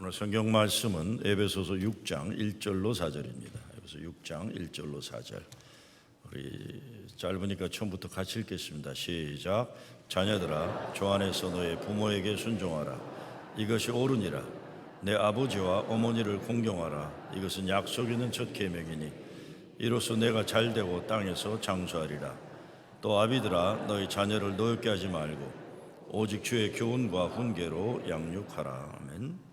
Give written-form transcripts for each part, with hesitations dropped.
오늘 성경 말씀은 에베소서 6장 1절로 4절입니다. 에베소 6장 1절로 4절. 우리 짧으니까 처음부터 같이 읽겠습니다. 시작. 자녀들아, 주 안에서 너의 부모에게 순종하라. 이것이 옳으니라. 내 아버지와 어머니를 공경하라. 이것은 약속 있는 첫 계명이니 이로써 내가 잘되고 땅에서 장수하리라. 또 아비들아, 너희 자녀를 노엽게 하지 말고 오직 주의 교훈과 훈계로 양육하라. 아멘.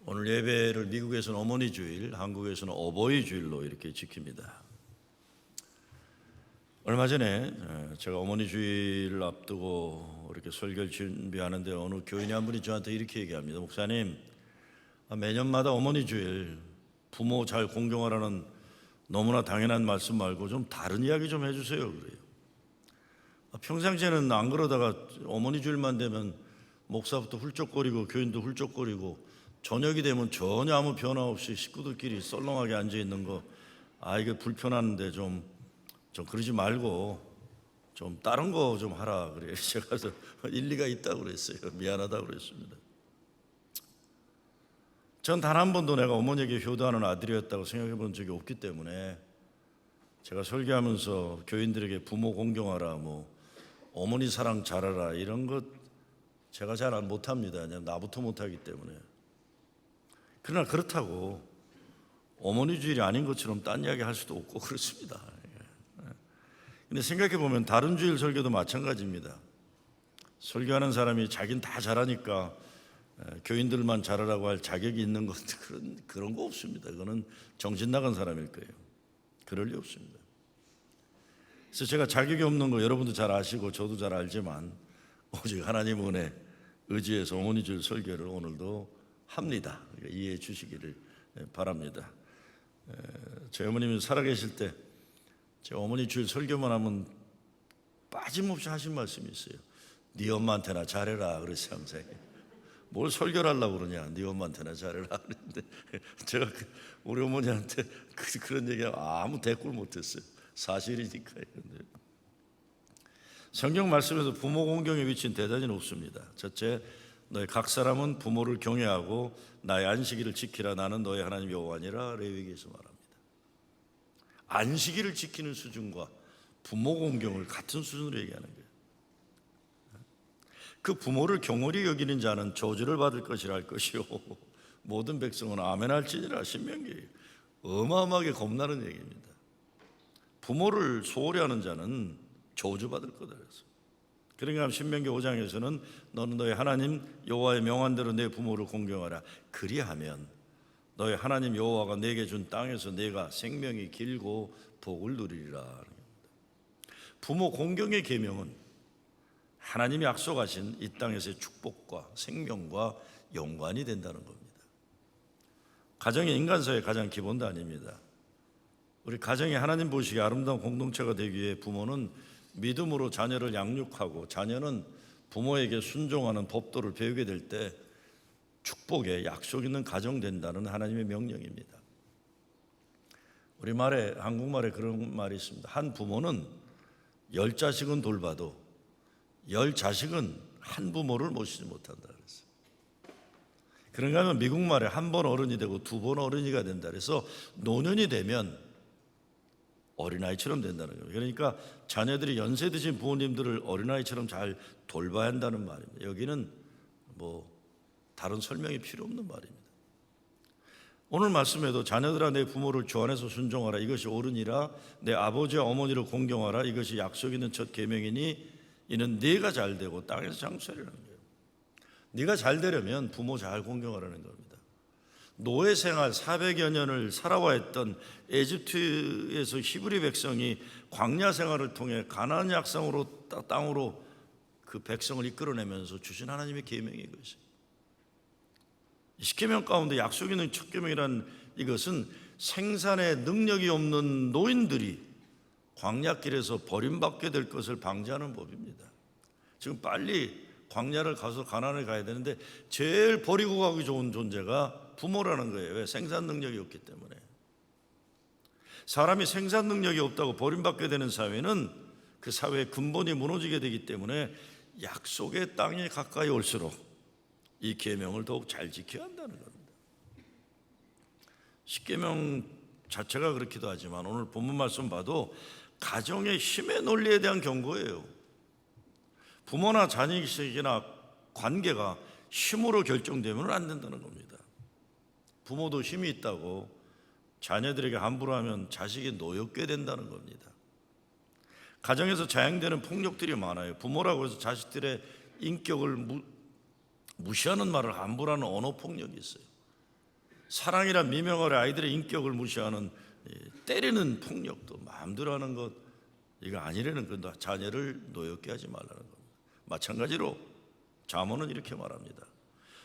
오늘 예배를 미국에서는 어머니 주일, 한국에서는 어버이 주일로 이렇게 지킵니다. 얼마 전에 제가 어머니 주일을 앞두고 이렇게 설교를 준비하는데 어느 교인이 한 분이 저한테 이렇게 얘기합니다. 목사님, 매년마다 어머니 주일 부모 잘 공경하라는 너무나 당연한 말씀 말고 좀 다른 이야기 좀 해주세요. 그래요. 평상시에는 안 그러다가 어머니 주일만 되면 목사부터 훌쩍거리고 교인도 훌쩍거리고 저녁이 되면 전혀 아무 변화 없이 식구들끼리 썰렁하게 앉아있는 거, 이게 불편한데 좀 그러지 말고 좀 다른 거 좀 하라 그래요. 제가 그래서 일리가 있다고 그랬어요. 미안하다고 그랬습니다. 전 단 한 번도 내가 어머니에게 효도하는 아들이었다고 생각해 본 적이 없기 때문에 제가 설교하면서 교인들에게 부모 공경하라, 어머니 사랑 잘하라 이런 것 제가 잘 못합니다. 그냥 나부터 못하기 때문에. 그러나 그렇다고 어머니 주일이 아닌 것처럼 딴 이야기 할 수도 없고 그렇습니다. 근데 생각해 보면 다른 주일 설교도 마찬가지입니다. 설교하는 사람이 자기는 다 잘하니까 교인들만 잘하라고 할 자격이 있는 것 그런 거 없습니다. 그거는 정신 나간 사람일 거예요. 그럴 리 없습니다. 그래서 제가 자격이 없는 거 여러분도 잘 아시고 저도 잘 알지만 오직 하나님 은혜 의지해서 어머니 주일 설교를 오늘도 합니다. 그러니까 이해해 주시기를 바랍니다. 제 어머님이 살아계실 때 제 어머니 주일 설교만 하면 빠짐없이 하신 말씀이 있어요. 네 엄마한테나 잘해라 그랬어요. 항상. 뭘 설교를 하려고 그러냐. 네 엄마한테나 잘해라 그랬는데 제가 우리 어머니한테 그런 얘기 아무 대꾸를 못했어요. 사실이니까요. 성경 말씀에서 부모 공경의 위치는 대단히 높습니다. 첫째, 너희 각 사람은 부모를 경외하고 나의 안식일을 지키라. 나는 너희 하나님 여호와니라. 레위기에서 말합니다. 안식일을 지키는 수준과 부모 공경을 같은 수준으로 얘기하는 거예요. 그 부모를 경홀히 여기는 자는 저주를 받을 것이라 할 것이요 모든 백성은 아멘할지니라. 신명기 어마어마하게 겁나는 얘기입니다. 부모를 소홀히 하는 자는 저주받을 거다 그랬어요. 그러니까 신명기 5장에서는 너는 너의 하나님 여호와의 명한대로 내 부모를 공경하라. 그리하면 너의 하나님 여호와가 내게 준 땅에서 내가 생명이 길고 복을 누리리라. 부모 공경의 계명은 하나님이 약속하신 이 땅에서의 축복과 생명과 연관이 된다는 겁니다. 가정이 인간사의 가장 기본 단위입니다. 우리 가정이 하나님 보시기에 아름다운 공동체가 되기 위해 부모는 믿음으로 자녀를 양육하고 자녀는 부모에게 순종하는 법도를 배우게 될 때 축복의 약속 있는 가정 된다는 하나님의 명령입니다. 우리 말에 한국말에 그런 말이 있습니다. 한 부모는 10자식은 돌봐도 10자식은 한 부모를 모시지 못한다 그랬어요. 그런가 하면 미국 말에 한 번 어른이 되고 두 번 어른이가 된다 그래서 노년이 되면 어린아이처럼 된다는 거예요. 그러니까 자녀들이 연세 드신 부모님들을 어린아이처럼 잘 돌봐야 한다는 말입니다. 여기는 다른 설명이 필요 없는 말입니다. 오늘 말씀에도 자녀들아 내 부모를 주 안에서 순종하라. 이것이 옳으니라. 내 아버지와 어머니를 공경하라. 이것이 약속 있는 첫 계명이니 이는 네가 잘되고 땅에서 장수하리라는 거예요. 네가 잘되려면 부모 잘 공경하라는 겁니다. 노예 생활 400여 년을 살아와 했던 에집트에서 히브리 백성이 광야 생활을 통해 가나안 약성으로 땅으로 그 백성을 이끌어내면서 주신 하나님의 계명이 이것이에요. 10계명 가운데 약속 있는 첫 계명이란 이것은 생산에 능력이 없는 노인들이 광야길에서 버림받게 될 것을 방지하는 법입니다. 지금 빨리 광야를 가서 가나안에 가야 되는데 제일 버리고 가기 좋은 존재가 부모라는 거예요. 왜? 생산 능력이 없기 때문에. 사람이 생산 능력이 없다고 버림받게 되는 사회는 그 사회의 근본이 무너지게 되기 때문에 약속의 땅에 가까이 올수록 이 계명을 더욱 잘 지켜야 한다는 겁니다. 십계명 자체가 그렇기도 하지만 오늘 본문 말씀 봐도 가정의 힘의 논리에 대한 경고예요. 부모나 자녀식이나 관계가 힘으로 결정되면 안 된다는 겁니다. 부모도 힘이 있다고 자녀들에게 함부로 하면 자식이 노엽게 된다는 겁니다. 가정에서 자행되는 폭력들이 많아요. 부모라고 해서 자식들의 인격을 무시하는 말을 함부로 하는 언어 폭력이 있어요. 사랑이란 미명 아래 아이들의 인격을 무시하는 때리는 폭력도 마음대로 하는 것, 이거 아니라는 건데 자녀를 노엽게 하지 말라는 겁니다. 마찬가지로 잠언은 이렇게 말합니다.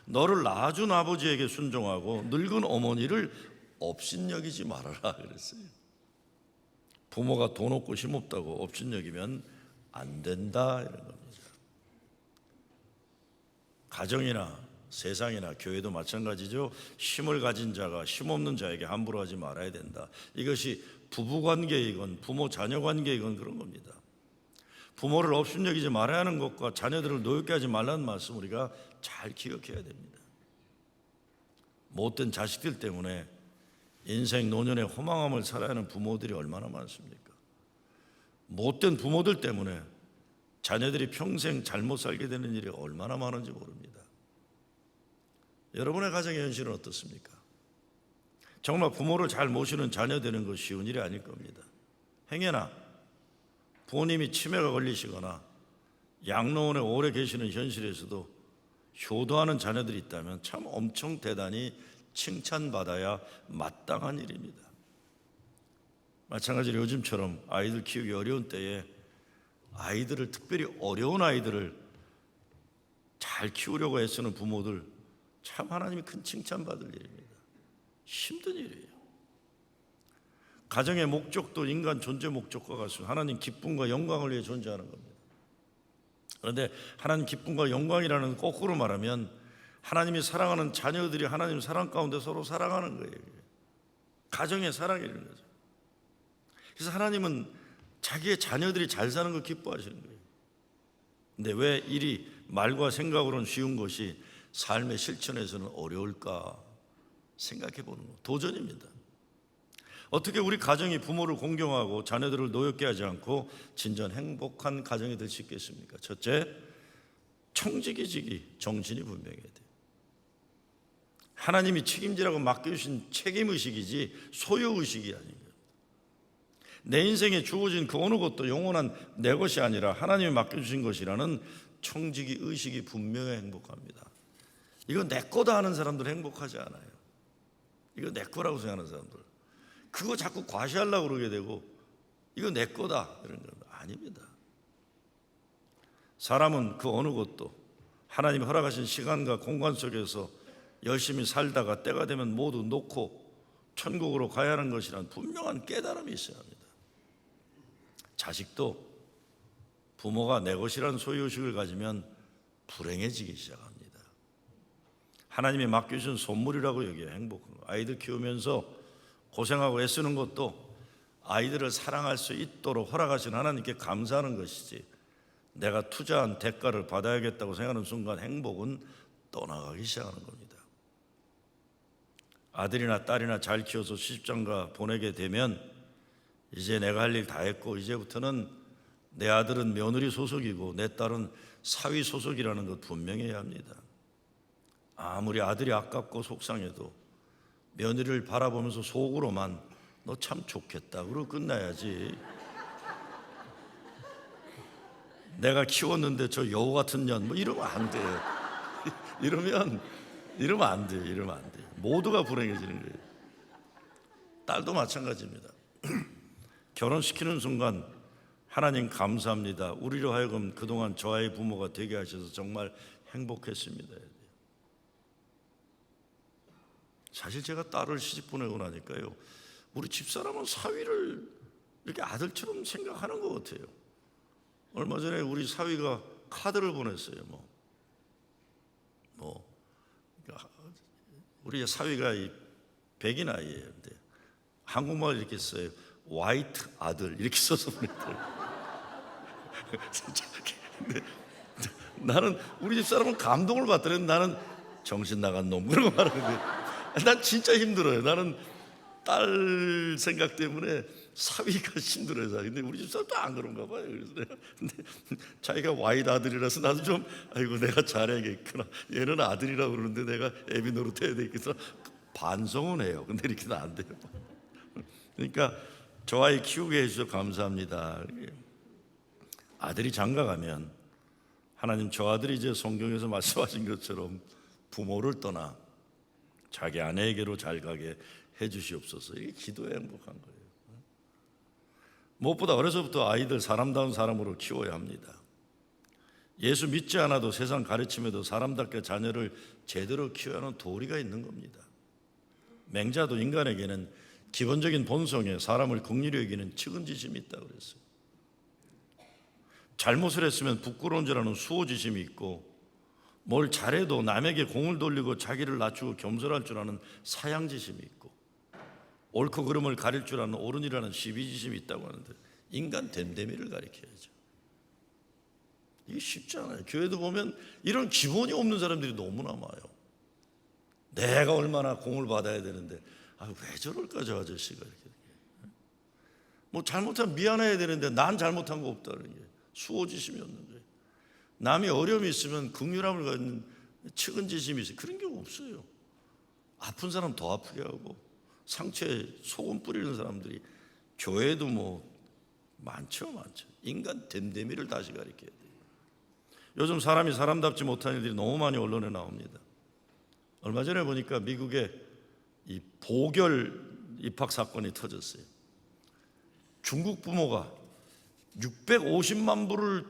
너를 낳아준 아버지에게 순종하고 늙은 어머니를 업신여기지 말아라 그랬어요. 부모가 돈 없고 힘없다고 업신여기면 안 된다 이런 겁니다. 가정이나 세상이나 교회도 마찬가지죠. 힘을 가진 자가 힘없는 자에게 함부로 하지 말아야 된다. 이것이 부부관계이건 부모 자녀 관계이건 그런 겁니다. 부모를 업신여기지 말아야 하는 것과 자녀들을 노엽게 하지 말라는 말씀 우리가 잘 기억해야 됩니다. 못된 자식들 때문에 인생 노년의 호망함을 살아야 하는 부모들이 얼마나 많습니까? 못된 부모들 때문에 자녀들이 평생 잘못 살게 되는 일이 얼마나 많은지 모릅니다. 여러분의 가정의 현실은 어떻습니까? 정말 부모를 잘 모시는 자녀 되는 것 쉬운 일이 아닐 겁니다. 행여나 부모님이 치매가 걸리시거나 양로원에 오래 계시는 현실에서도 효도하는 자녀들이 있다면 참 엄청 대단히 칭찬받아야 마땅한 일입니다. 마찬가지로 요즘처럼 아이들 키우기 어려운 때에 아이들을, 특별히 어려운 아이들을 잘 키우려고 애쓰는 부모들, 참 하나님이 큰 칭찬받을 일입니다. 힘든 일이에요. 가정의 목적도 인간 존재 목적과 같습니다. 하나님 기쁨과 영광을 위해 존재하는 겁니다. 그런데 하나님 기쁨과 영광이라는 거꾸로 말하면 하나님이 사랑하는 자녀들이 하나님 사랑 가운데 서로 사랑하는 거예요. 가정의 사랑이라는 거죠. 그래서 하나님은 자기의 자녀들이 잘 사는 걸 기뻐하시는 거예요. 근데 왜 일이 말과 생각으로는 쉬운 것이 삶의 실천에서는 어려울까 생각해 보는 거 도전입니다. 어떻게 우리 가정이 부모를 공경하고 자녀들을 노엽게 하지 않고 진전 행복한 가정이 될 수 있겠습니까? 첫째, 청지기지기 정신이 분명해야 돼요. 하나님이 책임지라고 맡겨주신 책임의식이지 소유의식이 아니에요. 내 인생에 주어진 그 어느 것도 영원한 내 것이 아니라 하나님이 맡겨주신 것이라는 청지기 의식이 분명히 행복합니다. 이거 내 거다 하는 사람들은 행복하지 않아요. 이거 내 거라고 생각하는 사람들, 그거 자꾸 과시하려고 그러게 되고 이거 내 거다 이런 건 아닙니다. 사람은 그 어느 것도 하나님이 허락하신 시간과 공간 속에서 열심히 살다가 때가 되면 모두 놓고 천국으로 가야 하는 것이란 분명한 깨달음이 있어야 합니다. 자식도 부모가 내 것이라는 소유의식을 가지면 불행해지기 시작합니다. 하나님이 맡겨주신 선물이라고 여기에 행복한 거. 아이들 키우면서 고생하고 애쓰는 것도 아이들을 사랑할 수 있도록 허락하신 하나님께 감사하는 것이지 내가 투자한 대가를 받아야겠다고 생각하는 순간 행복은 떠나가기 시작하는 겁니다. 아들이나 딸이나 잘 키워서 시집장가 보내게 되면 이제 내가 할 일 다 했고 이제부터는 내 아들은 며느리 소속이고 내 딸은 사위 소속이라는 것 분명히 해야 합니다. 아무리 아들이 아깝고 속상해도 며느리를 바라보면서 속으로만 너 참 좋겠다 그러고 끝나야지. 내가 키웠는데 저 여우 같은 년 뭐 이러면 안 돼요. 이러면 안 돼요. 이러면 안 돼요. 모두가 불행해지는 거예요. 딸도 마찬가지입니다. 결혼시키는 순간 하나님 감사합니다. 우리로 하여금 그동안 저의 부모가 되게 하셔서 정말 행복했습니다. 사실 제가 딸을 시집 보내고 나니까요, 우리 집사람은 사위를 이렇게 아들처럼 생각하는 것 같아요. 얼마 전에 우리 사위가 카드를 보냈어요. 우리 사위가 백인 아이예요. 근데 한국말 이렇게 써요. 화이트 아들 이렇게 써서 보냈더라고요. 진짜. 근데 나는 우리 집 사람은 감동을 받더라고요. 나는 정신 나간 놈 그런 거 말하는데 난 진짜 힘들어요. 나는 딸 생각 때문에 사위가 힘들어요. 근데 우리 집사람도 안 그런가 봐요. 그래서 내가 근데 자기가 와이드 아들이라서 나도 좀 아이고 내가 잘해야겠구나. 얘는 아들이라고 그러는데 내가 애비 노릇해야 되겠어. 반성은 해요. 근데 이렇게는 안 돼요. 그러니까 저 아이 키우게 해주셔서 감사합니다. 아들이 장가 가면 하나님 저 아들이 이제 성경에서 말씀하신 것처럼 부모를 떠나 자기 아내에게로 잘 가게 해주시옵소서. 이게 기도에 행복한 거예요. 무엇보다 어려서부터 아이들 사람다운 사람으로 키워야 합니다. 예수 믿지 않아도 세상 가르침에도 사람답게 자녀를 제대로 키워야 하는 도리가 있는 겁니다. 맹자도 인간에게는 기본적인 본성에 사람을 긍휼히 여기는 측은지심이 있다고 그랬어요. 잘못을 했으면 부끄러운 줄 아는 수호지심이 있고 뭘 잘해도 남에게 공을 돌리고 자기를 낮추고 겸손할 줄 아는 사양지심이 있고 옳고 그름을 가릴 줄 아는 옳은이라는 시비지심이 있다고 하는데 인간 됨됨이를 가리켜야죠. 이게 쉽지 않아요. 교회도 보면 이런 기본이 없는 사람들이 너무나 많아요. 내가 얼마나 공을 받아야 되는데 왜 저럴까 저 아저씨가 이렇게 뭐 잘못하면 미안해야 되는데 난 잘못한 거 없다는 게 수호지심이 없는 거예요. 남이 어려움이 있으면 긍휼함을 갖는 측은지심이 있어요. 그런 게 없어요. 아픈 사람 더 아프게 하고 상처에 소금 뿌리는 사람들이 교회도 뭐 많죠. 인간 됨됨이를 다시 가르쳐야 돼요. 요즘 사람이 사람답지 못한 일들이 너무 많이 언론에 나옵니다. 얼마 전에 보니까 미국에 이 보결 입학 사건이 터졌어요. 중국 부모가 650만 불을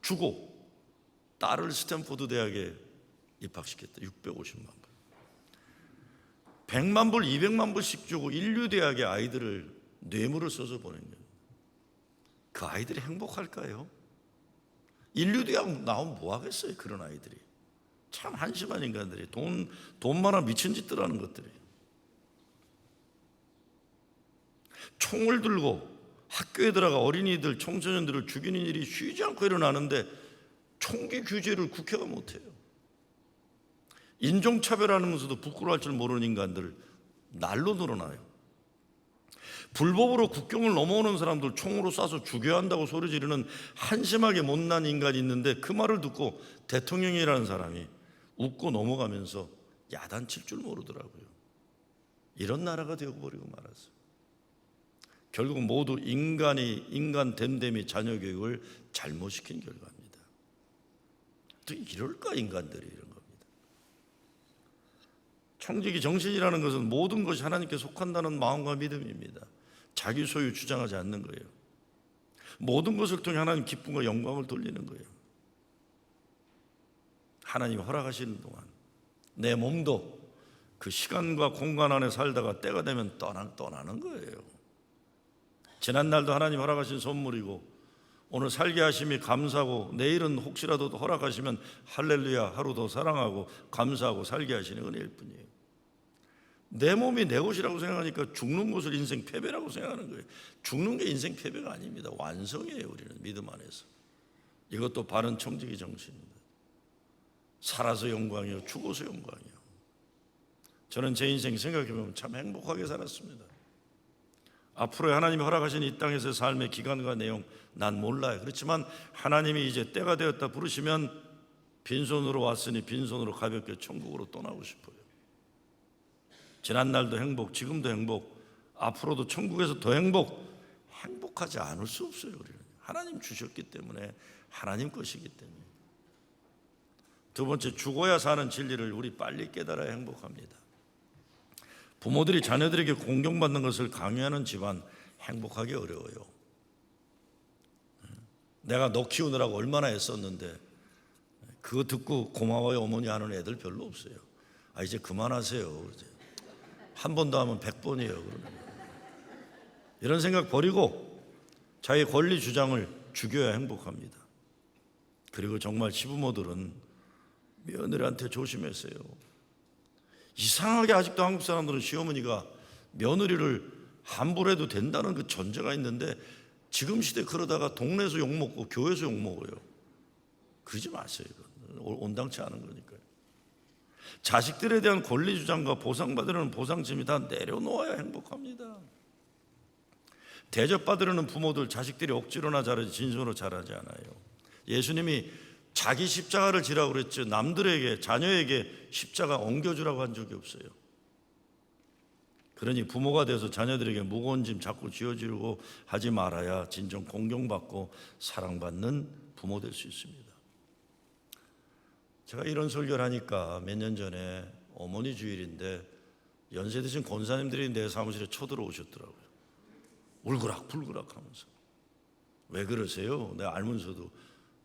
주고 딸을 스탠포드 대학에 입학시켰다. 650만 불. 100만 불, 200만 불씩 주고 인류대학에 아이들을 뇌물을 써서 보낸 거예요. 그 아이들이 행복할까요? 인류대학 나오면 뭐 하겠어요? 그런 아이들이. 참 한심한 인간들이 돈 많아 미친 짓들 하는 것들이. 총을 들고 학교에 들어가 어린이들, 청소년들을 죽이는 일이 쉬지 않고 일어나는데 총기 규제를 국회가 못해요. 인종차별하면서도 부끄러워할 줄 모르는 인간들 날로 늘어나요. 불법으로 국경을 넘어오는 사람들 총으로 쏴서 죽여야 한다고 소리 지르는 한심하게 못난 인간이 있는데 그 말을 듣고 대통령이라는 사람이 웃고 넘어가면서 야단칠 줄 모르더라고요. 이런 나라가 되어버리고 말았어요. 결국 모두 인간 됨됨이 자녀 교육을 잘못시킨 결과입니다. 또 이럴까 인간들이 이런 겁니다. 청지기 정신이라는 것은 모든 것이 하나님께 속한다는 마음과 믿음입니다. 자기 소유 주장하지 않는 거예요. 모든 것을 통해 하나님 기쁨과 영광을 돌리는 거예요. 하나님이 허락하시는 동안 내 몸도 그 시간과 공간 안에 살다가 때가 되면 떠나는 거예요. 지난날도 하나님 허락하신 선물이고 오늘 살게 하심이 감사하고 내일은 혹시라도 허락하시면 할렐루야 하루 더 사랑하고 감사하고 살게 하시는 은혜일 뿐이에요. 내 몸이 내 것이라고 생각하니까 죽는 것을 인생 패배라고 생각하는 거예요. 죽는 게 인생 패배가 아닙니다. 완성이에요. 우리는 믿음 안에서. 이것도 바른 청지기 정신입니다. 살아서 영광이요 죽어서 영광이요. 저는 제 인생 생각해보면 참 행복하게 살았습니다. 앞으로 하나님이 허락하신 이 땅에서의 삶의 기간과 내용 난 몰라요. 그렇지만 하나님이 이제 때가 되었다 부르시면 빈손으로 왔으니 빈손으로 가볍게 천국으로 떠나고 싶어요. 지난날도 행복, 지금도 행복, 앞으로도 천국에서 더 행복하지 않을 수 없어요. 우리는 하나님 주셨기 때문에 하나님 것이기 때문에. 두 번째, 죽어야 사는 진리를 우리 빨리 깨달아야 행복합니다. 부모들이 자녀들에게 공경받는 것을 강요하는 집안 행복하기 어려워요. 내가 너 키우느라고 얼마나 애썼는데 그거 듣고 고마워요 어머니 하는 애들 별로 없어요. 이제 그만하세요. 이제 한 번 더 하면 100번이에요. 이런 생각 버리고 자기 권리 주장을 죽여야 행복합니다. 그리고 정말 시부모들은 며느리한테 조심하세요. 이상하게 아직도 한국 사람들은 시어머니가 며느리를 함부로 해도 된다는 그 전제가 있는데 지금 시대 그러다가 동네에서 욕먹고 교회에서 욕먹어요. 그러지 마세요. 이건 온당치 않은 거니까요. 자식들에 대한 권리 주장과 보상받으려는 보상심이 다 내려놓아야 행복합니다. 대접받으려는 부모들 자식들이 억지로나 자라지 진심으로 자라지 않아요. 예수님이 자기 십자가를 지라고 그랬죠. 남들에게, 자녀에게 십자가 옮겨주라고 한 적이 없어요. 그러니 부모가 돼서 자녀들에게 무거운 짐 자꾸 쥐어주려고 하지 말아야 진정 공경받고 사랑받는 부모 될 수 있습니다. 제가 이런 설교를 하니까 몇 년 전에 어머니 주일인데 연세 드신 권사님들이 내 사무실에 쳐들어오셨더라고요. 울그락불그락 하면서. 왜 그러세요? 내가 알면서도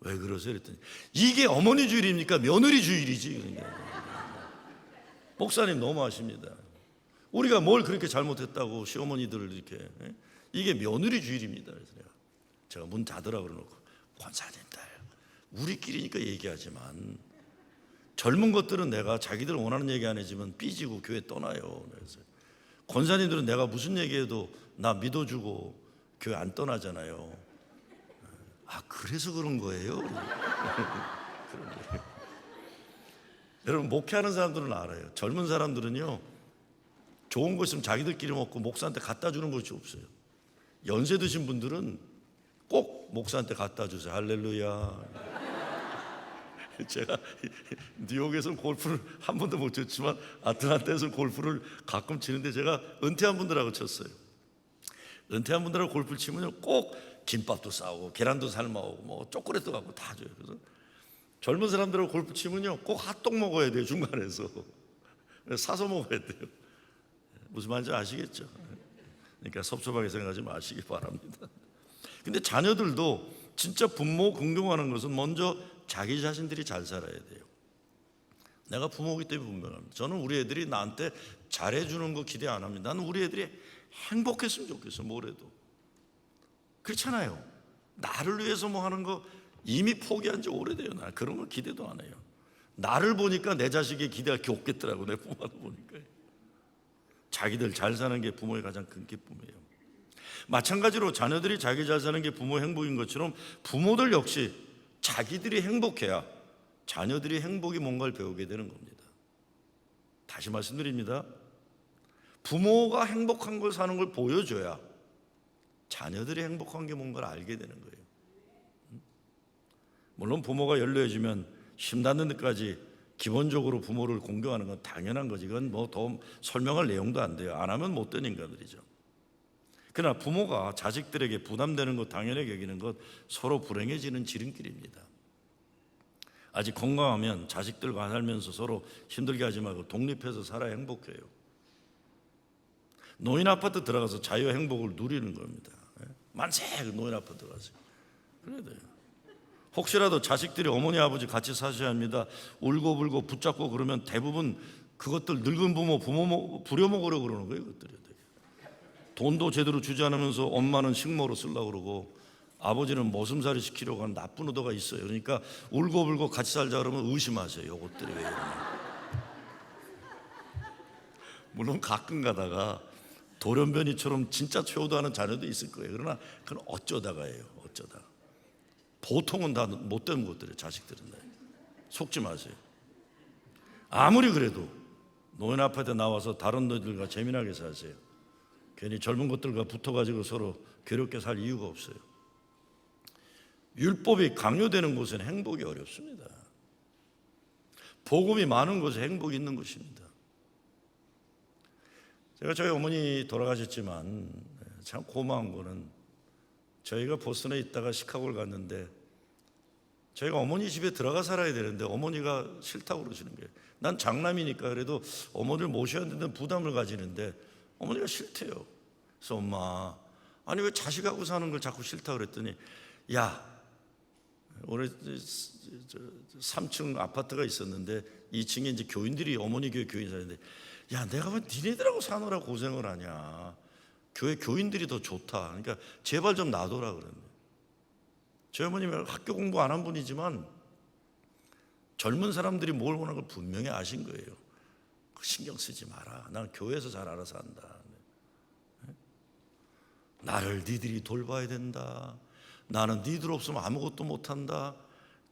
왜 그러세요? 그랬더니 이게 어머니 주일입니까? 며느리 주일이지. 그러니까. 목사님 너무하십니다. 우리가 뭘 그렇게 잘못했다고 시어머니들을 이렇게. 이게 며느리 주일입니다. 그래서 제가 문 닫으라 그러놓고 권사님들 우리끼리니까 얘기하지만 젊은 것들은 내가 자기들 원하는 얘기 안 해주면 삐지고 교회 떠나요. 그래서 권사님들은 내가 무슨 얘기해도 나 믿어주고 교회 안 떠나잖아요. 아, 그래서 그런 거예요? 여러분, 목회하는 사람들은 알아요. 젊은 사람들은요, 좋은 거 있으면 자기들끼리 먹고 목사한테 갖다 주는 것이 없어요. 연세 드신 분들은 꼭 목사한테 갖다 주세요. 할렐루야. 제가 뉴욕에서는 골프를 한 번도 못 쳤지만 아틀란타에서는 골프를 가끔 치는데 제가 은퇴한 분들하고 쳤어요. 은퇴한 분들하고 골프를 치면 꼭 김밥도 싸고 계란도 삶아오고 뭐 초콜릿도 갖고 다 줘요. 그래서 젊은 사람들하고 골프 치면요 꼭 핫도그 먹어야 돼요. 중간에서 사서 먹어야 돼요. 무슨 말인지 아시겠죠? 그러니까 섭섭하게 생각하지 마시기 바랍니다. 근데 자녀들도 진짜 부모 긍정하는 것은 먼저 자기 자신들이 잘 살아야 돼요. 내가 부모이기 때문에 분명합니다. 저는 우리 애들이 나한테 잘해주는 거 기대 안 합니다. 나는 우리 애들이 행복했으면 좋겠어. 뭐래도 그렇잖아요. 나를 위해서 뭐 하는 거 이미 포기한 지 오래돼요. 나 그런 거 기대도 안 해요. 나를 보니까 내 자식이 기대할 게 없겠더라고. 내 부모를 보니까. 자기들 잘 사는 게 부모의 가장 큰 기쁨이에요. 마찬가지로 자녀들이 자기 잘 사는 게 부모의 행복인 것처럼 부모들 역시 자기들이 행복해야 자녀들이 행복이 뭔가를 배우게 되는 겁니다. 다시 말씀드립니다. 부모가 행복한 걸 사는 걸 보여줘야 자녀들이 행복한 게 뭔가를 알게 되는 거예요. 물론 부모가 연로해지면 힘닿는 데까지 기본적으로 부모를 공경하는 건 당연한 거지. 이건 뭐 더 설명할 내용도 안 돼요. 안 하면 못된 인간들이죠. 그러나 부모가 자식들에게 부담되는 것, 당연하게 여기는 것, 서로 불행해지는 지름길입니다. 아직 건강하면 자식들과 살면서 서로 힘들게 하지 말고 독립해서 살아야 행복해요. 노인 아파트 들어가서 자유 행복을 누리는 겁니다. 만세 노인 아파트 가서 그래야 돼요. 혹시라도 자식들이 어머니 아버지 같이 사셔야 합니다. 울고불고 붙잡고 그러면 대부분 그것들 늙은 부모 부려먹으려고 그러는 거예요. 그것들이 돈도 제대로 주지 않으면서 엄마는 식모로 쓰려고 그러고 아버지는 머슴살이 시키려고 하는 나쁜 의도가 있어요. 그러니까 울고불고 같이 살자 그러면 의심하세요. 이것들이 왜 이러나. 물론 가끔 가다가 돌연변이처럼 진짜 효도하는 자녀도 있을 거예요. 그러나 그건 어쩌다가예요. 어쩌다. 보통은 다 못된 것들이에요. 자식들은. 속지 마세요. 아무리 그래도 노인 아파트에 나와서 다른 너희들과 재미나게 사세요. 괜히 젊은 것들과 붙어가지고 서로 괴롭게 살 이유가 없어요. 율법이 강요되는 곳은 행복이 어렵습니다. 복음이 많은 곳에 행복이 있는 것입니다. 제가 저희 어머니 돌아가셨지만 참 고마운 거는 저희가 보스턴에 있다가 시카고를 갔는데 저희가 어머니 집에 들어가 살아야 되는데 어머니가 싫다고 그러시는 거예요. 난 장남이니까 그래도 어머니를 모셔야 되는 부담을 가지는데 어머니가 싫대요. 그래서 엄마, 아니 왜 자식하고 사는 걸 자꾸 싫다고 그랬더니 야, 올해 3층 아파트가 있었는데 2층에 이제 교인들이 어머니 교회 교인 사는데 야, 내가 왜 니네들하고 사느라 고생을 하냐. 교회 교인들이 더 좋다. 그러니까 제발 좀 놔둬라 그랬네. 저희 어머님은 학교 공부 안 한 분이지만 젊은 사람들이 뭘 원하는 걸 분명히 아신 거예요. 신경 쓰지 마라. 난 교회에서 잘 알아서 한다. 나를 니들이 돌봐야 된다. 나는 니들 없으면 아무것도 못한다.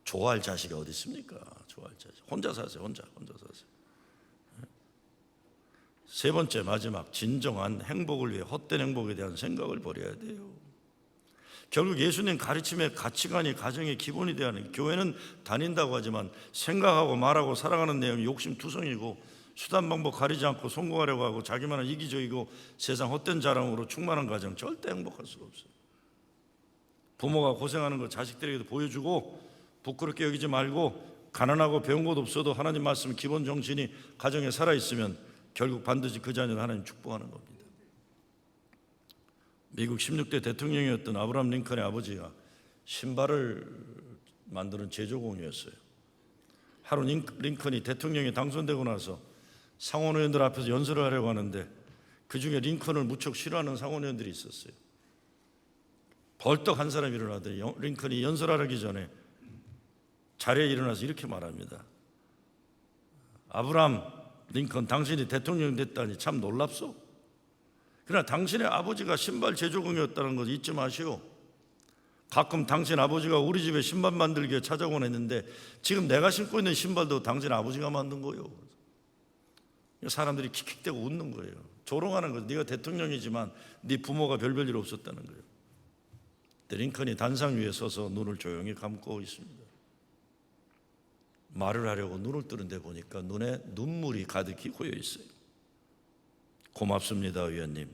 좋아할 자식이 어디 있습니까? 좋아할 자식. 혼자 사세요. 혼자 사세요. 세 번째, 마지막, 진정한 행복을 위해 헛된 행복에 대한 생각을 버려야 돼요. 결국 예수님 가르침의 가치관이 가정의 기본이 되어야 하는, 교회는 다닌다고 하지만 생각하고 말하고 살아가는 내용이 욕심투성이고 수단 방법 가리지 않고 성공하려고 하고 자기만은 이기적이고 세상 헛된 자랑으로 충만한 가정 절대 행복할 수가 없어요. 부모가 고생하는 거 자식들에게도 보여주고 부끄럽게 여기지 말고, 가난하고 배운 것 없어도 하나님 말씀 기본 정신이 가정에 살아있으면 결국 반드시 그 자녀는 하나님 축복하는 겁니다. 미국 16대 대통령이었던 아브라함 링컨의 아버지가 신발을 만드는 제조공이었어요. 하루 링컨이 대통령이 당선되고 나서 상원의원들 앞에서 연설을 하려고 하는데 그 중에 링컨을 무척 싫어하는 상원의원들이 있었어요. 벌떡 한 사람이 일어나더니 링컨이 연설하기 전에 자리에 일어나서 이렇게 말합니다. 아브라함 링컨, 당신이 대통령 됐다니 참 놀랍소. 그러나 당신의 아버지가 신발 제조공이었다는 것 잊지 마시오. 가끔 당신 아버지가 우리 집에 신발 만들기에 찾아오곤 했는데 지금 내가 신고 있는 신발도 당신 아버지가 만든 거요. 사람들이 킥킥대고 웃는 거예요. 조롱하는 거예요. 네가 대통령이지만 네 부모가 별별 일 없었다는 거예요. 링컨이 단상 위에 서서 눈을 조용히 감고 있습니다. 말을 하려고 눈을 뜨는데 보니까 눈에 눈물이 가득히 고여 있어요. 고맙습니다, 위원님.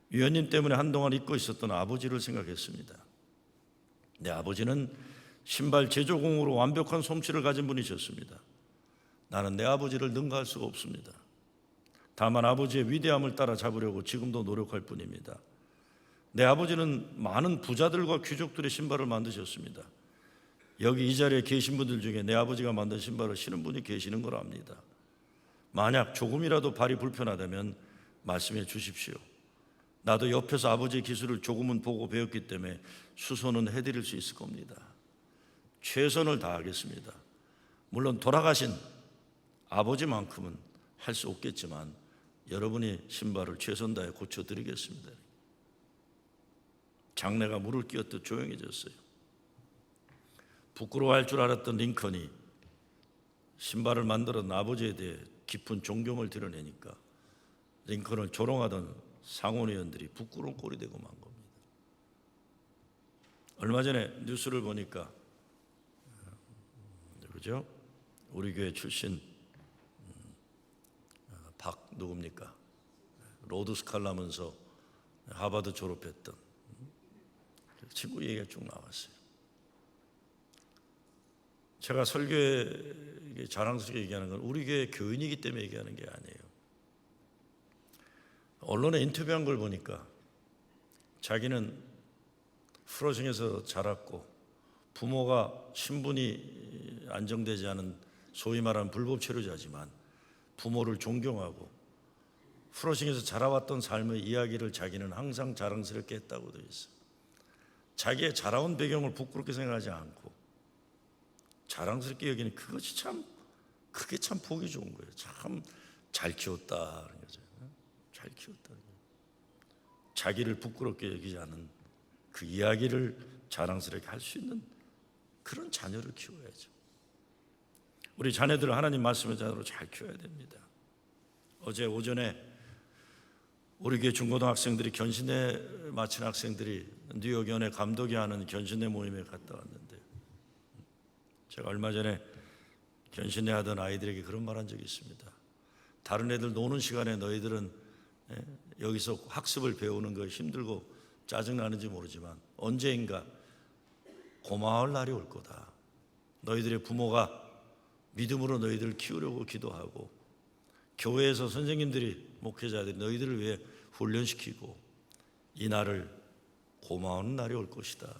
위원님 때문에 한동안 잊고 있었던 아버지를 생각했습니다. 내 아버지는 신발 제조공으로 완벽한 솜씨를 가진 분이셨습니다. 나는 내 아버지를 능가할 수가 없습니다. 다만 아버지의 위대함을 따라잡으려고 지금도 노력할 뿐입니다. 내 아버지는 많은 부자들과 귀족들의 신발을 만드셨습니다. 여기 이 자리에 계신 분들 중에 내 아버지가 만든 신발을 신은 분이 계시는 걸 압니다. 만약 조금이라도 발이 불편하다면 말씀해 주십시오. 나도 옆에서 아버지의 기술을 조금은 보고 배웠기 때문에 수선은 해드릴 수 있을 겁니다. 최선을 다하겠습니다. 물론 돌아가신 아버지만큼은 할 수 없겠지만 여러분이 신발을 최선 다해 고쳐드리겠습니다. 장내가 물을 끼얹듯 조용해졌어요. 부끄러워할 줄 알았던 링컨이 신발을 만들었던 아버지에 대해 깊은 존경을 드러내니까 링컨을 조롱하던 상원의원들이 부끄러운 꼴이 되고 만 겁니다. 얼마 전에 뉴스를 보니까 그죠? 우리 교회 출신 박 누굽니까? 로드 스칼라면서 하버드 졸업했던 친구 얘기가 쭉 나왔어요. 제가 설교에 자랑스럽게 얘기하는 건 우리 교회 교인이기 때문에 얘기하는 게 아니에요. 언론에 인터뷰한 걸 보니까 자기는 프로싱에서 자랐고 부모가 신분이 안정되지 않은 소위 말하는 불법 체류자지만 부모를 존경하고 프로싱에서 자라왔던 삶의 이야기를 자기는 항상 자랑스럽게 했다고 되어 있어요. 자기의 자라온 배경을 부끄럽게 생각하지 않고 자랑스럽게 여기는 그것이 참, 그게 참 보기 좋은 거예요. 참 잘 키웠다는 거죠. 잘 키웠다. 자기를 부끄럽게 여기지 않은 그 이야기를 자랑스럽게 할 수 있는 그런 자녀를 키워야죠. 우리 자녀들을 하나님 말씀의 자녀로 잘 키워야 됩니다. 어제 오전에 우리 교회 중고등학생들이 견신대 마친 학생들이 뉴욕 연예 감독이 하는 견신대 모임에 갔다 왔는데 제가 얼마 전에 견신대 하던 아이들에게 그런 말 한 적이 있습니다. 다른 애들 노는 시간에 너희들은 여기서 학습을 배우는 거 힘들고 짜증나는지 모르지만 언제인가 고마울 날이 올 거다. 너희들의 부모가 믿음으로 너희들을 키우려고 기도하고 교회에서 선생님들이 목회자들이 너희들을 위해 훈련시키고 이 날을 고마운 날이 올 것이다.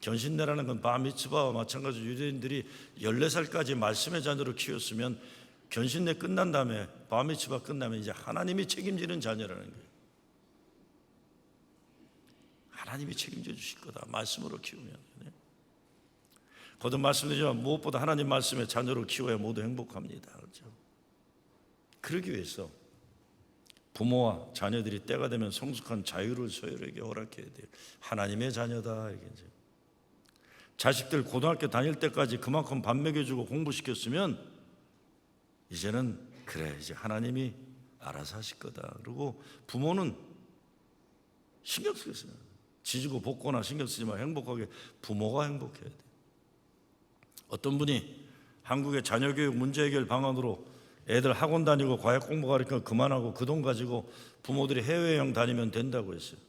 견신대라는 건 바미츠바와 마찬가지로 유대인들이 14살까지 말씀의 자녀로 키웠으면 견신대 끝난 다음에 바미츠바 끝나면 이제 하나님이 책임지는 자녀라는 거예요. 하나님이 책임져 주실 거다. 말씀으로 키우면. 거듭 말씀드리지만 무엇보다 하나님 말씀의 자녀를 키워야 모두 행복합니다. 그렇죠? 그러기 위해서 부모와 자녀들이 때가 되면 성숙한 자유를 소유에게 허락해야 돼요. 하나님의 자녀다. 이게 자식들 고등학교 다닐 때까지 그만큼 밥 먹여주고 공부시켰으면 이제는 그래 이제 하나님이 알아서 하실 거다. 그리고 부모는 신경 쓰겠어요. 지지고 볶거나 신경 쓰지 마. 행복하게 부모가 행복해야 돼. 어떤 분이 한국의 자녀교육 문제 해결 방안으로 애들 학원 다니고 과학 공부 가르치면 그만하고 그 돈 가지고 부모들이 해외여행 다니면 된다고 했어요.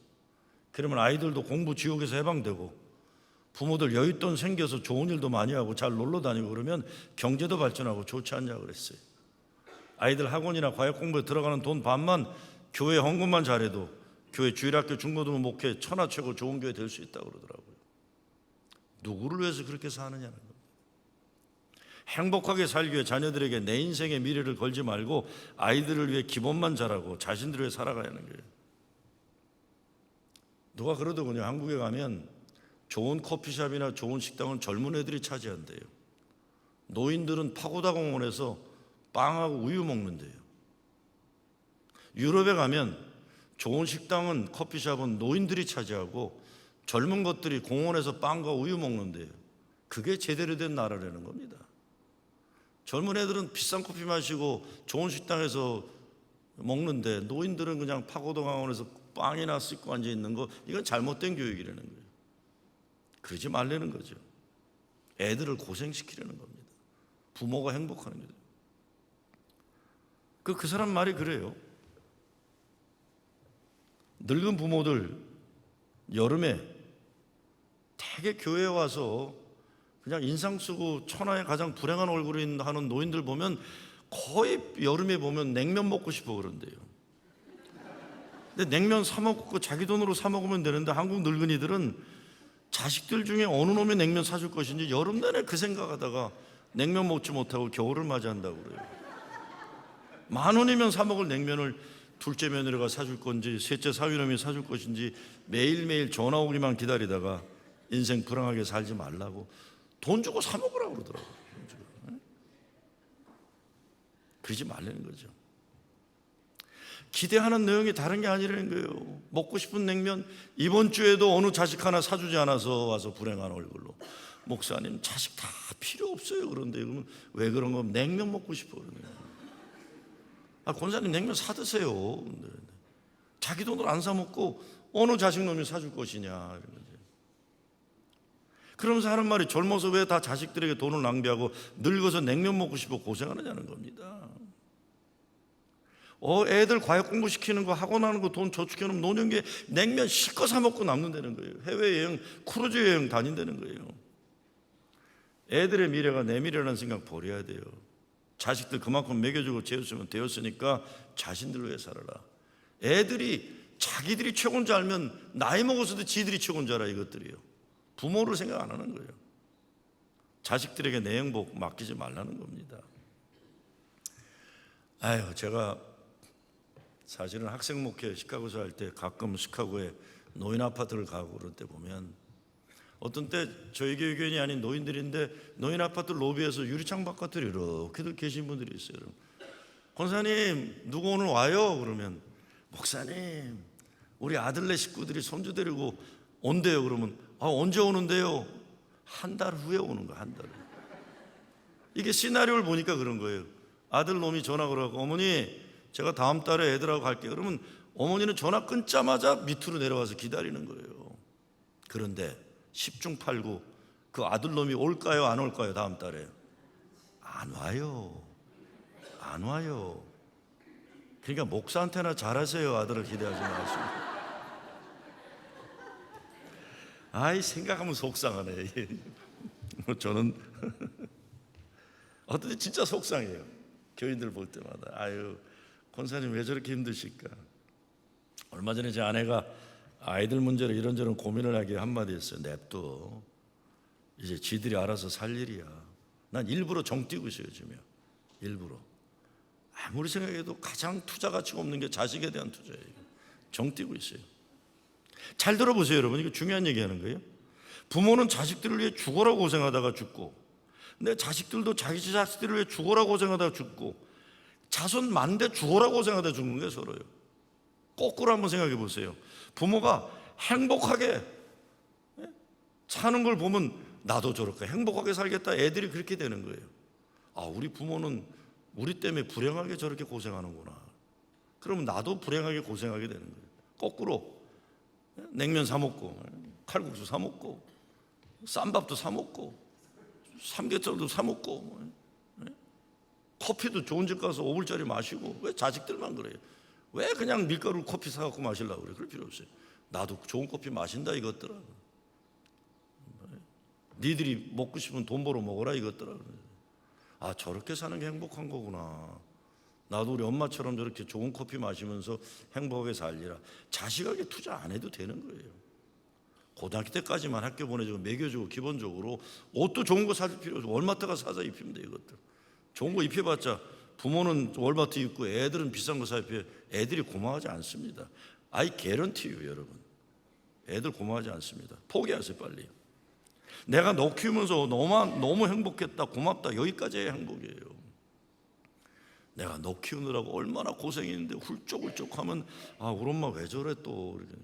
그러면 아이들도 공부 지옥에서 해방되고 부모들 여윳돈 생겨서 좋은 일도 많이 하고 잘 놀러 다니고 그러면 경제도 발전하고 좋지 않냐고 그랬어요. 아이들 학원이나 과학 공부에 들어가는 돈 반만 교회 헌금만 잘해도 교회 주일학교 중고등 목회 천하최고 좋은 교회 될 수 있다고 그러더라고요. 누구를 위해서 그렇게 사느냐는 겁니다. 행복하게 살기 위해 자녀들에게 내 인생의 미래를 걸지 말고 아이들을 위해 기본만 잘하고 자신들을 위해 살아가야 하는 거예요. 누가 그러더군요. 한국에 가면 좋은 커피숍이나 좋은 식당은 젊은 애들이 차지한대요. 노인들은 파고다 공원에서 빵하고 우유 먹는데요. 유럽에 가면 좋은 식당은 커피숍은 노인들이 차지하고 젊은 것들이 공원에서 빵과 우유 먹는데요. 그게 제대로 된 나라라는 겁니다. 젊은 애들은 비싼 커피 마시고 좋은 식당에서 먹는데 노인들은 그냥 파고다 공원에서 빵이나 씻고 앉아 있는 거, 이건 잘못된 교육이라는 거예요. 그러지 말라는 거죠. 애들을 고생시키려는 겁니다. 부모가 행복하는 거죠. 그 사람 말이 그래요. 늙은 부모들 여름에 되게 교회에 와서 그냥 인상 쓰고 천하의 가장 불행한 얼굴을 하는 노인들 보면 거의 여름에 보면 냉면 먹고 싶어 그런대요. 근데 냉면 사 먹고 자기 돈으로 사 먹으면 되는데 한국 늙은이들은 자식들 중에 어느 놈이 냉면 사줄 것인지 여름 내내 그 생각하다가 냉면 먹지 못하고 겨울을 맞이한다고 그래요. 10,000원이면 사 먹을 냉면을 둘째 며느리가 사줄 건지 셋째 사위놈이 사줄 것인지 매일매일 전화 오기만 기다리다가 인생 불행하게 살지 말라고 돈 주고 사 먹으라고 그러더라고요. 그러지 말라는 거죠. 기대하는 내용이 다른 게 아니라는 거예요. 먹고 싶은 냉면 이번 주에도 어느 자식 하나 사주지 않아서 와서 불행한 얼굴로, 목사님 자식 다 필요 없어요. 그런데 그러면 왜 그런 거? 냉면 먹고 싶어 그러네요. 권사님 냉면 사 드세요. 자기 돈으로 안 사 먹고 어느 자식 놈이 사줄 것이냐. 그러면서 하는 말이 젊어서 왜 다 자식들에게 돈을 낭비하고 늙어서 냉면 먹고 싶어 고생하느냐는 겁니다. 애들 과외 공부시키는 거 학원 하는 거 돈 저축해놓으면 노년기에 냉면 실컷 사 먹고 남는다는 거예요. 해외여행 크루즈 여행 다닌다는 거예요. 애들의 미래가 내 미래라는 생각 버려야 돼요. 자식들 그만큼 먹여주고 재웠으면 되었으니까 자신들을 위해 살아라. 애들이 자기들이 최고인 줄 알면 나이 먹어서도 지들이 최고인 줄 알아. 이것들이요. 부모를 생각 안 하는 거예요. 자식들에게 내 행복 맡기지 말라는 겁니다. 제가 사실은 학생 목회 시카고에서 할 때 가끔 시카고에 노인 아파트를 가고 그럴 때 보면 어떤 때 저희 교육원이 아닌 노인들인데 노인 아파트 로비에서 유리창 바깥으로 이렇게들 계신 분들이 있어요. 권사님 누구 오늘 와요? 그러면 목사님 우리 아들네 식구들이 손주 데리고 온대요. 그러면 언제 오는데요? 한 달 후에 오는 거야. 한 달 후에. 이게 시나리오를 보니까 그런 거예요. 아들 놈이 전화 걸어가고 어머니 제가 다음 달에 애들하고 갈게요. 그러면 어머니는 전화 끊자마자 밑으로 내려와서 기다리는 거예요. 그런데 10중 8구 그 아들 놈이 올까요? 안 올까요? 다음 달에 안 와요. 안 와요. 그러니까 목사한테나 잘하세요. 아들을 기대하지 마시고. 생각하면 속상하네. 저는 어떨 때 진짜 속상해요. 교인들 볼 때마다 권사님 왜 저렇게 힘드실까? 얼마 전에 제 아내가 아이들 문제로 이런저런 고민을 하기에 한마디 했어요. 냅둬. 이제 지들이 알아서 살 일이야. 난 일부러 정 띄고 있어요. 요즘에 일부러. 아무리 생각해도 가장 투자 가치가 없는 게 자식에 대한 투자예요. 정 띄고 있어요. 잘 들어보세요 여러분. 이거 중요한 얘기하는 거예요. 부모는 자식들을 위해 죽어라 고생하다가 죽고, 근데 자식들도 자기 자식들을 위해 죽어라 고생하다가 죽고, 자손 만대 죽어라 고생하다가 죽는 게 서로요. 거꾸로 한번 생각해 보세요. 부모가 행복하게 사는 걸 보면 나도 저렇게 행복하게 살겠다. 애들이 그렇게 되는 거예요. 우리 부모는 우리 때문에 불행하게 저렇게 고생하는구나. 그러면 나도 불행하게 고생하게 되는 거예요. 거꾸로 냉면 사 먹고 칼국수 사 먹고 쌈밥도 사 먹고 삼겹살도 사 먹고 커피도 좋은 집 가서 5불짜리 마시고. 왜 자식들만 그래요? 왜 그냥 밀가루 커피 사갖고 마시려고 그래? 그럴 필요 없어요. 나도 좋은 커피 마신다 이것들아. 니들이 먹고 싶으면 돈 벌어 먹어라 이것들아. 아, 저렇게 사는 게 행복한 거구나. 나도 우리 엄마처럼 저렇게 좋은 커피 마시면서 행복하게 살리라. 자식에게 투자 안 해도 되는 거예요. 고등학교 때까지만 학교 보내주고 먹여주고 기본적으로 옷도 좋은 거 살 필요 없어. 월마트 가서 사서 입히면 돼. 이것들 좋은 거 입혀봤자 부모는 월마트 입고 애들은 비싼 거 사 입혀. 애들이 고마워하지 않습니다. I guarantee you, 여러분. 애들 고마워하지 않습니다. 포기하세요 빨리. 내가 너 키우면서 너무 행복했다 고맙다 여기까지의 행복이에요. 내가 너 키우느라고 얼마나 고생했는데 훌쩍훌쩍하면 아, 우리 엄마 왜 저래 또 이렇게.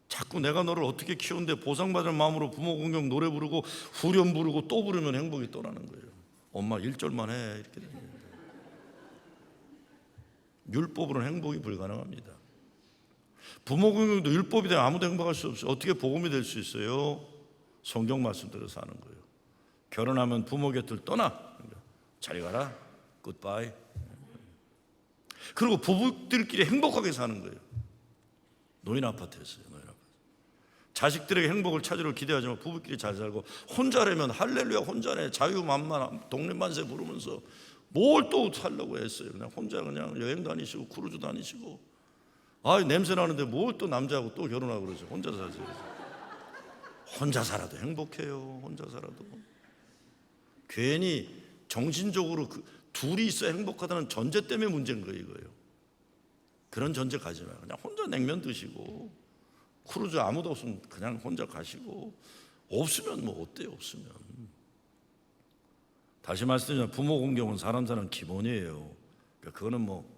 자꾸 내가 너를 어떻게 키웠는데 보상받을 마음으로 부모 공경 노래 부르고 후렴 부르고 또 부르면 행복이 떠나는 거예요. 엄마 1절만 해 이렇게 됩니다. 율법으로는 행복이 불가능합니다. 부모 공경도 율법이 되면 아무도 행복할 수 없어요. 어떻게 복음이 될 수 있어요? 성경 말씀대로 사는 거예요. 결혼하면 부모 곁을 떠나. 잘 가라. 굿바이. 그리고 부부들끼리 행복하게 사는 거예요. 노인 아파트였어요. 노인 아파트. 자식들에게 행복을 찾으려 기대하지만 부부끼리 잘 살고 혼자라면 할렐루야 혼자네 자유만만 독립만세 부르면서 뭘 또 살려고 했어요. 그냥 혼자 그냥 여행 다니시고 크루즈 다니시고 아 냄새 나는데 뭘 또 남자하고 또 결혼하고 그러죠. 혼자 사세요. 혼자 살아도 행복해요. 혼자 살아도. 괜히 정신적으로 둘이 있어야 행복하다는 전제 때문에 문제인 거예요. 이거예요. 그런 전제 가지 마요. 그냥 혼자 냉면 드시고 크루즈 아무도 없으면 그냥 혼자 가시고 없으면 뭐 어때요? 없으면. 다시 말씀드리면 부모 공경은 사람 사는 기본이에요. 그러니까 그거는 뭐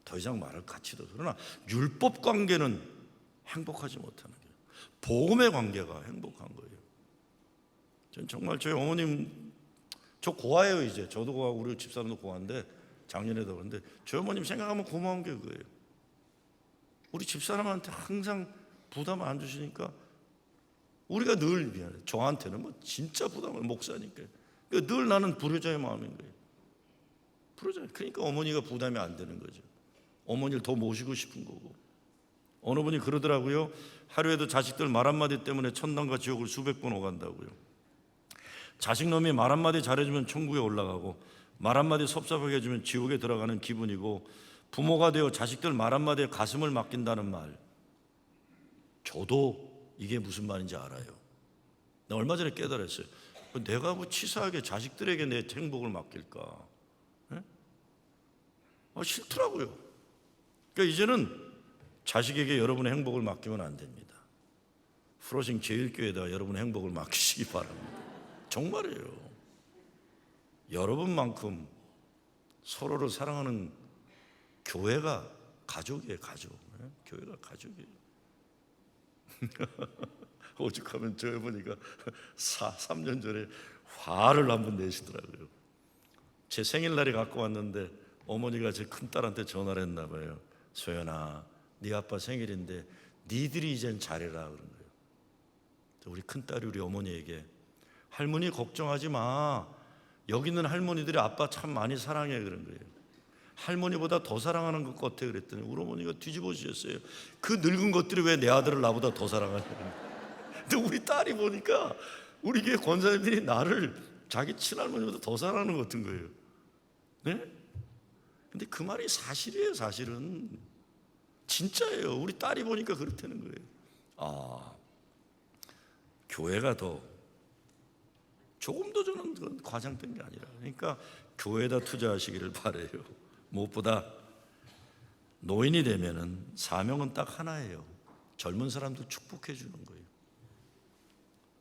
더 이상 말할 가치도. 그러나 율법 관계는 행복하지 못하는 거예요. 복음의 관계가 행복한 거예요. 전 정말 저희 어머님 저 고아예요. 이제 저도 고아고 우리 집사람도 고아인데 작년에도 그런데 저희 어머님 생각하면 고마운 게 그거예요. 우리 집사람한테 항상 부담을 안 주시니까 우리가 늘 미안해. 저한테는 뭐 진짜 부담을 목사니까 그러니까 늘 나는 불효자의 마음인 거예요. 불효자. 그러니까 어머니가 부담이 안 되는 거죠. 어머니를 더 모시고 싶은 거고. 어느 분이 그러더라고요. 하루에도 자식들 말 한마디 때문에 천당과 지옥을 수백 번 오간다고요. 자식놈이 말 한마디 잘해주면 천국에 올라가고 말 한마디 섭섭하게 해주면 지옥에 들어가는 기분이고 부모가 되어 자식들 말 한마디에 가슴을 맡긴다는 말. 저도 이게 무슨 말인지 알아요. 나 얼마 전에 깨달았어요. 내가 뭐 치사하게 자식들에게 내 행복을 맡길까? 싫더라고요. 그러니까 이제는 자식에게 여러분의 행복을 맡기면 안 됩니다. 프로싱 제일교회에다가 여러분의 행복을 맡기시기 바랍니다. 정말이에요. 여러분만큼 서로를 사랑하는 교회가 가족이에요. 가족. 교회가 가족이에요. 오죽하면 저 어머니가 3년 전에 화를 한번 내시더라고요. 제 생일날에 갖고 왔는데 어머니가 제 큰딸한테 전화를 했나 봐요. 소연아, 네 아빠 생일인데 니들이 이젠 잘해라 그런 거예요. 우리 큰딸이 우리 어머니에게 할머니 걱정하지 마. 여기 있는 할머니들이 아빠 참 많이 사랑해 그런 거예요. 할머니보다 더 사랑하는 것 같아 그랬더니 우리 어머니가 뒤집어지셨어요. 그 늙은 것들이 왜 내 아들을 나보다 더 사랑하냐. 근데 우리 딸이 보니까 우리 교회 권사님들이 나를 자기 친할머니보다 더 사랑하는 것 같은 거예요. 네? 근데 그 말이 사실이에요. 사실은 진짜예요. 우리 딸이 보니까 그렇다는 거예요. 아, 교회가 더 조금 더 저는 그건 과장된 게 아니라 그러니까 교회에다 투자하시기를 바라요. 무엇보다 노인이 되면은 사명은 딱 하나예요. 젊은 사람들 축복해 주는 거예요.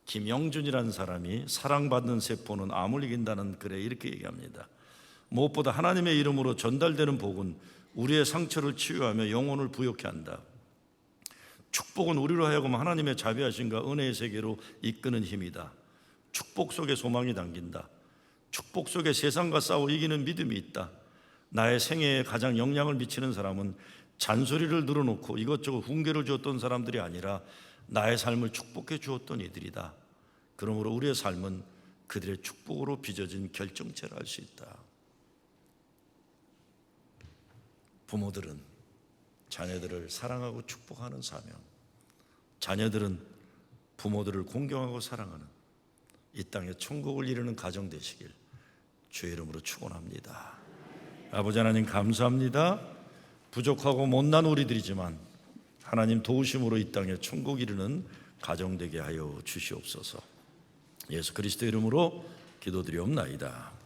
김영준이라는 사람이 사랑받는 세포는 암을 이긴다는 글에 이렇게 얘기합니다. 무엇보다 하나님의 이름으로 전달되는 복은 우리의 상처를 치유하며 영혼을 부욕케 한다. 축복은 우리로 하여금 하나님의 자비하심과 은혜의 세계로 이끄는 힘이다. 축복 속에 소망이 담긴다. 축복 속에 세상과 싸워 이기는 믿음이 있다. 나의 생애에 가장 영향을 미치는 사람은 잔소리를 늘어놓고 이것저것 훈계를 주었던 사람들이 아니라 나의 삶을 축복해 주었던 이들이다. 그러므로 우리의 삶은 그들의 축복으로 빚어진 결정체를 알 수 있다. 부모들은 자녀들을 사랑하고 축복하는 사명, 자녀들은 부모들을 공경하고 사랑하는 이 땅에 천국을 이루는 가정 되시길 주의 이름으로 축원합니다. 아버지 하나님 감사합니다. 부족하고 못난 우리들이지만 하나님 도우심으로 이 땅에 천국 이루는 가정 되게 하여 주시옵소서. 예수 그리스도 이름으로 기도드리옵나이다.